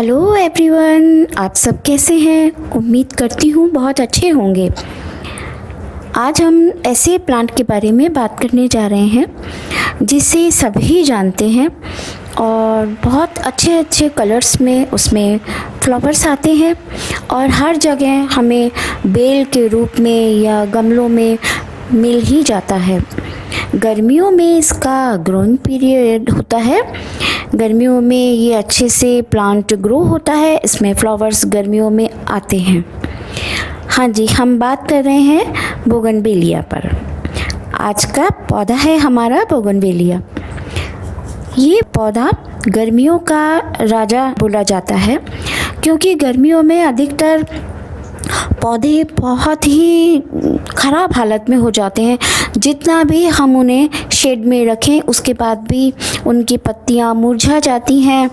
Hello everyone, आप सब कैसे हैं। उम्मीद करती हूँ बहुत अच्छे होंगे। आज हम ऐसे प्लांट के बारे में बात करने जा रहे हैं जिसे सभी जानते हैं और बहुत अच्छे अच्छे कलर्स में उसमें फ्लावर्स आते हैं और हर जगह हमें बेल के रूप में या गमलों में मिल ही जाता है। गर्मियों में इसका ग्रोइंग पीरियड होता है। गर्मियों में ये अच्छे से प्लांट ग्रो होता है। इसमें फ्लावर्स गर्मियों में आते हैं। हाँ जी, हम बात कर रहे हैं बोगनवेलिया पर। आज का पौधा है हमारा बोगनवेलिया। ये पौधा गर्मियों का राजा बोला जाता है क्योंकि गर्मियों में अधिकतर पौधे बहुत ही ख़राब हालत में हो जाते हैं। जितना भी हम उन्हें शेड में रखें उसके बाद भी उनकी पत्तियां मुरझा जाती हैं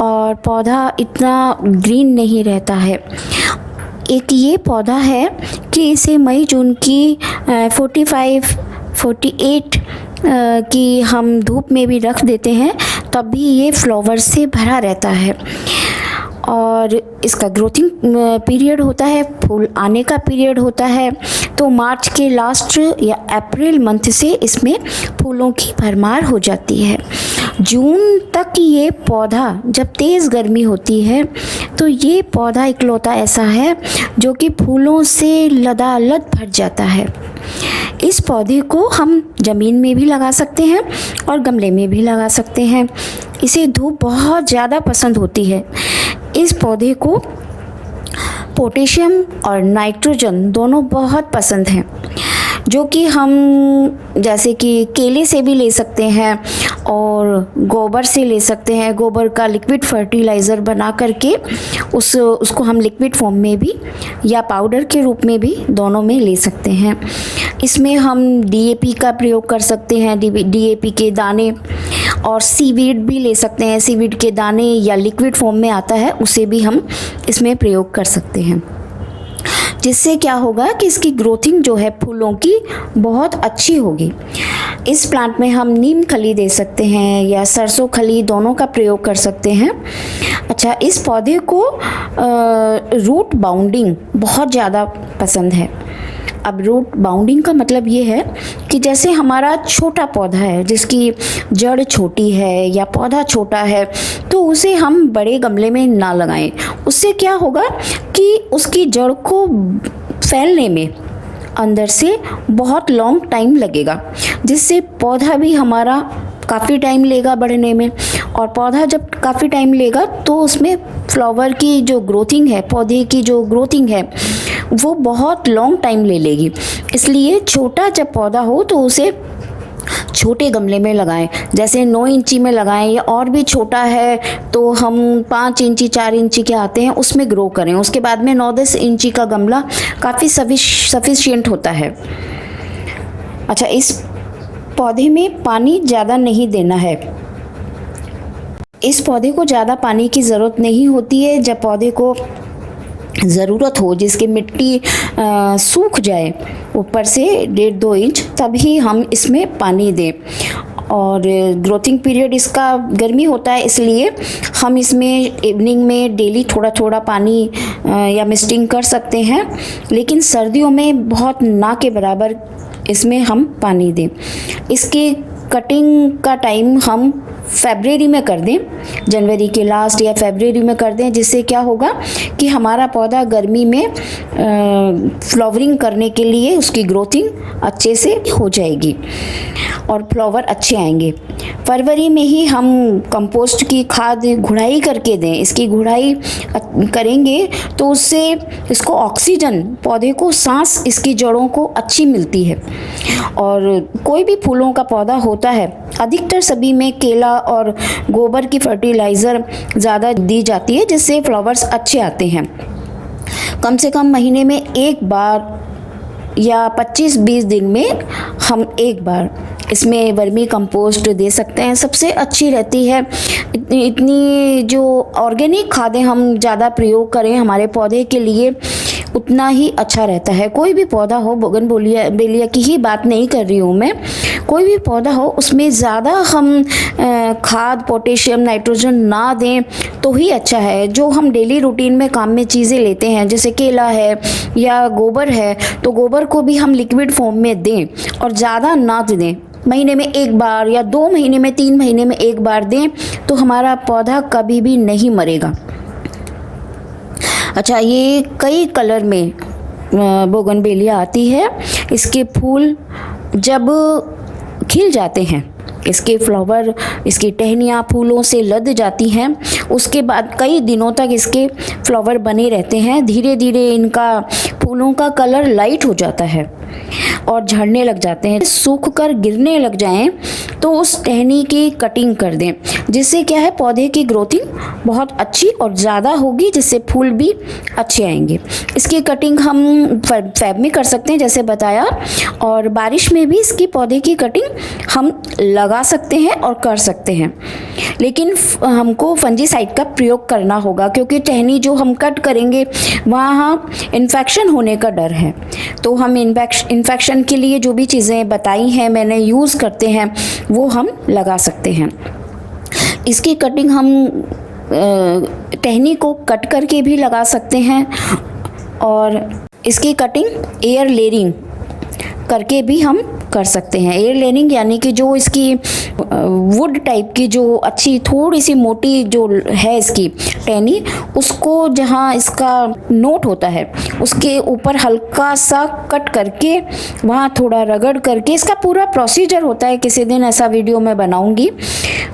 और पौधा इतना ग्रीन नहीं रहता है। एक ये पौधा है कि इसे मई जून की 45-48 की हम धूप में भी रख देते हैं तब भी ये फ्लावर से भरा रहता है। और इसका ग्रोथिंग पीरियड होता है, फूल आने का पीरियड होता है तो मार्च के लास्ट या अप्रैल मंथ से इसमें फूलों की भरमार हो जाती है। जून तक ये पौधा, जब तेज़ गर्मी होती है तो ये पौधा इकलौता ऐसा है जो कि फूलों से लदालद भर जाता है। इस पौधे को हम ज़मीन में भी लगा सकते हैं और गमले में भी लगा सकते हैं। इसे धूप बहुत ज़्यादा पसंद होती है। इस पौधे को पोटेशियम और नाइट्रोजन दोनों बहुत पसंद हैं, जो कि हम जैसे कि केले से भी ले सकते हैं और गोबर से ले सकते हैं। गोबर का लिक्विड फर्टिलाइज़र बना करके उसको हम लिक्विड फॉर्म में भी या पाउडर के रूप में भी दोनों में ले सकते हैं। इसमें हम डीएपी का प्रयोग कर सकते हैं, डीएपी के दाने, और सीवीड भी ले सकते हैं। सीवीड के दाने या लिक्विड फॉर्म में आता है, उसे भी हम इसमें प्रयोग कर सकते हैं। जिससे क्या होगा कि इसकी ग्रोथिंग जो है फूलों की बहुत अच्छी होगी। इस प्लांट में हम नीम खली दे सकते हैं या सरसों खली, दोनों का प्रयोग कर सकते हैं। अच्छा, इस पौधे को रूट बाउंडिंग बहुत ज़्यादा पसंद है। अब रूट बाउंडिंग का मतलब ये है कि जैसे हमारा छोटा पौधा है जिसकी जड़ छोटी है या पौधा छोटा है तो उसे हम बड़े गमले में ना लगाएं। उससे क्या होगा कि उसकी जड़ को फैलने में अंदर से बहुत लॉन्ग टाइम लगेगा, जिससे पौधा भी हमारा काफ़ी टाइम लेगा बढ़ने में। और पौधा जब काफ़ी टाइम लेगा तो उसमें फ्लावर की जो ग्रोथिंग है, पौधे की जो ग्रोथिंग है वो बहुत लॉन्ग टाइम ले लेगी। इसलिए छोटा जब पौधा हो तो उसे छोटे गमले में लगाएं, जैसे 9 इंची में लगाएं, या और भी छोटा है तो हम 5 इंची 4 इंची के आते हैं उसमें ग्रो करें। उसके बाद में 9-10 इंची का गमला काफ़ी सफिशिएंट होता है। अच्छा, इस पौधे में पानी ज़्यादा नहीं देना है। इस पौधे को ज़्यादा पानी की ज़रूरत नहीं होती है। जब पौधे को ज़रूरत हो, जिसकी मिट्टी सूख जाए ऊपर से 1.5-2 इंच, तभी हम इसमें पानी दें। और ग्रोथिंग पीरियड इसका गर्मी होता है, इसलिए हम इसमें इवनिंग में डेली थोड़ा थोड़ा पानी या मिस्टिंग कर सकते हैं। लेकिन सर्दियों में बहुत ना के बराबर इसमें हम पानी दें। इसकी कटिंग का टाइम हम फरवरी में कर दें, जनवरी के लास्ट या फरवरी में कर दें, जिससे क्या होगा कि हमारा पौधा गर्मी में फ्लावरिंग करने के लिए उसकी ग्रोथिंग अच्छे से हो जाएगी और फ्लावर अच्छे आएंगे। फरवरी में ही हम कंपोस्ट की खाद गुड़ाई करके दें। इसकी गुड़ाई करेंगे तो उससे इसको ऑक्सीजन, पौधे को सांस इसकी जड़ों को अच्छी मिलती है। और कोई भी फूलों का पौधा होता है, अधिकतर सभी में केला और गोबर की फर्टिलाइज़र ज़्यादा दी जाती है, जिससे फ्लावर्स अच्छे आते हैं। कम से कम महीने में एक बार या 25-20 दिन में हम एक बार इसमें वर्मी कंपोस्ट दे सकते हैं। सबसे अच्छी रहती है इतनी जो ऑर्गेनिक खादें हम ज़्यादा प्रयोग करें हमारे पौधे के लिए, उतना ही अच्छा रहता है। कोई भी पौधा हो, बोगनवेलिया की ही बात नहीं कर रही हूँ मैं, कोई भी पौधा हो उसमें ज़्यादा हम खाद, पोटेशियम, नाइट्रोजन ना दें तो ही अच्छा है। जो हम डेली रूटीन में काम में चीज़ें लेते हैं जैसे केला है या गोबर है, तो गोबर को भी हम लिक्विड फॉर्म में दें और ज़्यादा ना दें। महीने में एक बार या 2 महीने में, 3 महीने में एक बार दें तो हमारा पौधा कभी भी नहीं मरेगा। अच्छा, ये कई कलर में बोगनवेलिया आती है। इसके फूल जब खिल जाते हैं, इसके फ्लावर, इसकी टहनियाँ फूलों से लद जाती हैं, उसके बाद कई दिनों तक इसके फ्लावर बने रहते हैं। धीरे धीरे इनका फूलों का कलर लाइट हो जाता है और झड़ने लग जाते हैं। सूख कर गिरने लग जाएं तो उस टहनी की कटिंग कर दें, जिससे क्या है पौधे की ग्रोथिंग बहुत अच्छी और ज़्यादा होगी, जिससे फूल भी अच्छे आएंगे। इसकी कटिंग हम फैब में कर सकते हैं जैसे बताया, और बारिश में भी इसकी पौधे की कटिंग हम लगा सकते हैं और कर सकते हैं। लेकिन हमको फंजीसाइड का प्रयोग करना होगा, क्योंकि टहनी जो हम कट करेंगे वहाँ इन्फेक्शन होने का डर है। तो हम इन्फेक्शन के लिए जो भी चीज़ें बताई हैं मैंने यूज़ करते हैं वो हम लगा सकते हैं। इसकी कटिंग हम टहनी को कट करके भी लगा सकते हैं, और इसकी कटिंग एयर लेयरिंग करके भी हम कर सकते हैं। एयर लेयरिंग यानी कि जो इसकी वुड टाइप की जो अच्छी थोड़ी सी मोटी जो है इसकी टहनी, उसको जहाँ इसका नोट होता है उसके ऊपर हल्का सा कट करके वहाँ थोड़ा रगड़ करके, इसका पूरा प्रोसीजर होता है, किसी दिन ऐसा वीडियो मैं बनाऊंगी।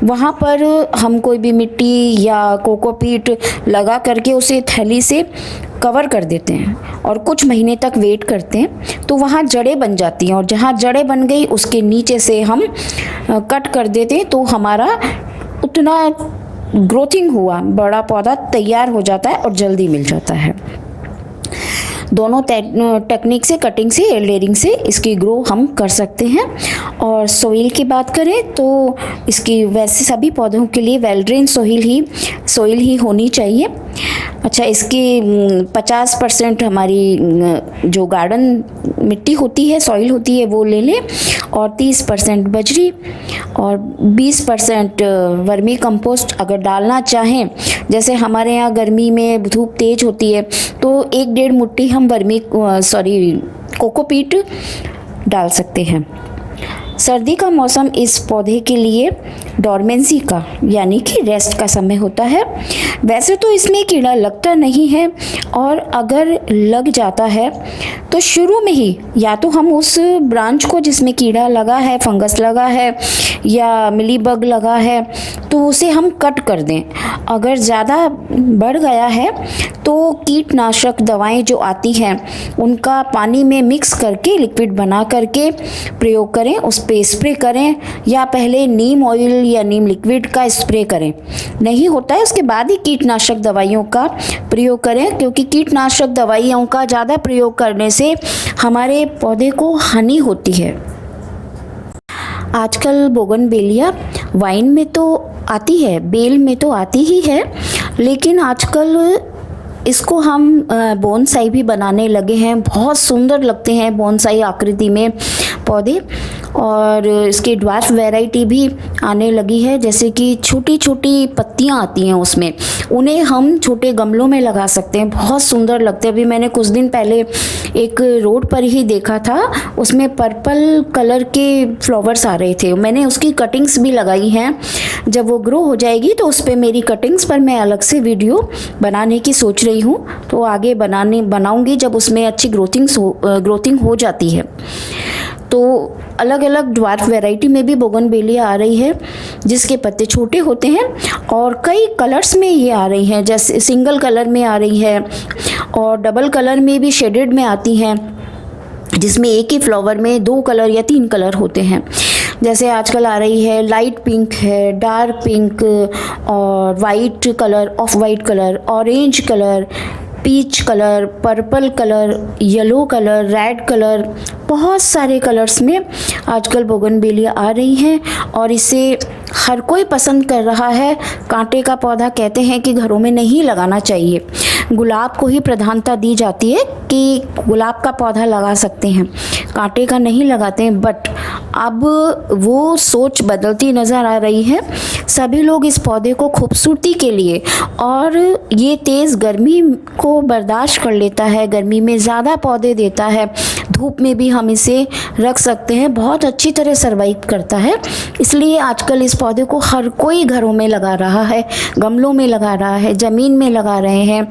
वहाँ पर हम कोई भी मिट्टी या कोकोपीट लगा करके उसे थैली से कवर कर देते हैं और कुछ महीने तक वेट करते हैं, तो वहाँ जड़ें बन जाती हैं, और जहाँ जड़ें बन गई उसके नीचे से हम कट कर देते हैं, तो हमारा उतना ग्रोथिंग हुआ बड़ा पौधा तैयार हो जाता है और जल्दी मिल जाता है। दोनों टेक्निक से, कटिंग से, एयर लेयरिंग से इसकी ग्रो हम कर सकते हैं। और सोइल की बात करें तो इसकी वैसे सभी पौधों के लिए वेल ड्रेन सोइल ही होनी चाहिए। अच्छा, इसकी 50% हमारी जो गार्डन मिट्टी होती है, सॉइल होती है, वो ले लें, और 30% बजरी और 20% वर्मी कंपोस्ट अगर डालना चाहें। जैसे हमारे यहाँ गर्मी में धूप तेज होती है तो 1-1.5 मुट्ठी हम कोकोपीट डाल सकते हैं। सर्दी का मौसम इस पौधे के लिए डोरमेंसी का यानी कि रेस्ट का समय होता है। वैसे तो इसमें कीड़ा लगता नहीं है, और अगर लग जाता है तो शुरू में ही या तो हम उस ब्रांच को जिसमें कीड़ा लगा है, फंगस लगा है या मिलीबग लगा है, तो उसे हम कट कर दें। अगर ज़्यादा बढ़ गया है तो कीटनाशक दवाएं जो आती हैं उनका पानी में मिक्स करके लिक्विड बना करके प्रयोग करें, उस पे स्प्रे करें, या पहले नीम ऑयल या नीम लिक्विड का स्प्रे करें। नहीं होता है उसके बाद ही कीटनाशक दवाइयों का प्रयोग करें, क्योंकि कीटनाशक दवाइयों का ज़्यादा प्रयोग करने से हमारे पौधे को हानि होती है। आजकल बोगनवेलिया वाइन में तो आती है, बेल में तो आती ही है, लेकिन आजकल इसको हम बोनसाई भी बनाने लगे हैं। बहुत सुंदर लगते हैं बोनसाई आकृति में पौधे, और इसकी ड्वार्फ वैरायटी भी आने लगी है, जैसे कि छोटी छोटी पत्तियां आती हैं उसमें, उन्हें हम छोटे गमलों में लगा सकते हैं, बहुत सुंदर लगते हैं। अभी मैंने कुछ दिन पहले एक रोड पर ही देखा था, उसमें पर्पल कलर के फ्लावर्स आ रहे थे, मैंने उसकी कटिंग्स भी लगाई हैं। जब वो ग्रो हो जाएगी तो उस पर मेरी कटिंग्स पर मैं अलग से वीडियो बनाने की सोच रही हूँ, तो आगे बनाऊंगी जब उसमें अच्छी ग्रोथिंग हो जाती है। तो अलग अलग ड्वार्फ वैरायटी में भी बोगनवेलिया आ रही है, जिसके पत्ते छोटे होते हैं, और कई कलर्स में ये आ रही हैं, जैसे सिंगल कलर में आ रही है और डबल कलर में भी शेडेड में आती हैं, जिसमें एक ही फ्लावर में 2 कलर या 3 कलर होते हैं। जैसे आजकल आ रही है लाइट पिंक है, डार्क पिंक, और white colour, off white colour, orange colour, peach colour, purple colour, yellow colour, red colour, बहुत सारे कलर्स में आजकल बोगनवेलिया आ रही हैं, और इसे हर कोई पसंद कर रहा है। कांटे का पौधा कहते हैं कि घरों में नहीं लगाना चाहिए, गुलाब को ही प्रधानता दी जाती है कि गुलाब का पौधा लगा सकते हैं, कांटे का नहीं लगाते हैं। बट अब वो सोच बदलती नज़र आ रही है। सभी लोग इस पौधे को खूबसूरती के लिए, और ये तेज़ गर्मी को बर्दाश्त कर लेता है, गर्मी में ज़्यादा पौधे देता है, धूप में भी हम इसे रख सकते हैं, बहुत अच्छी तरह सर्वाइव करता है। इसलिए आजकल इस पौधे को हर कोई घरों में लगा रहा है, गमलों में लगा रहा है, ज़मीन में लगा रहे हैं,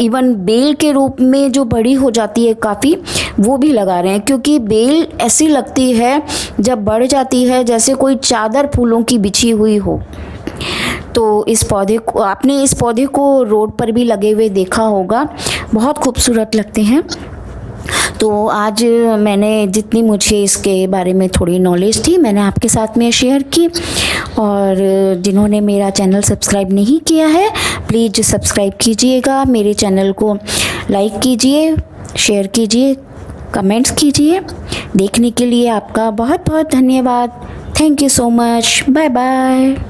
इवन बेल के रूप में जो बड़ी हो जाती है काफ़ी, वो भी लगा रहे हैं, क्योंकि बेल ऐसी लगती है जब बढ़ जाती है जैसे कोई चादर फूलों की बिछी हुई हो। तो इस पौधे को, आपने इस पौधे को रोड पर भी लगे हुए देखा होगा, बहुत खूबसूरत लगते हैं। तो आज मैंने जितनी मुझे इसके बारे में थोड़ी नॉलेज थी मैंने आपके साथ में शेयर की। और जिन्होंने मेरा चैनल सब्सक्राइब नहीं किया है प्लीज़ सब्सक्राइब कीजिएगा, मेरे चैनल को लाइक कीजिए, शेयर कीजिए, कमेंट्स कीजिए। देखने के लिए आपका बहुत बहुत धन्यवाद। Thank you so much. Bye bye.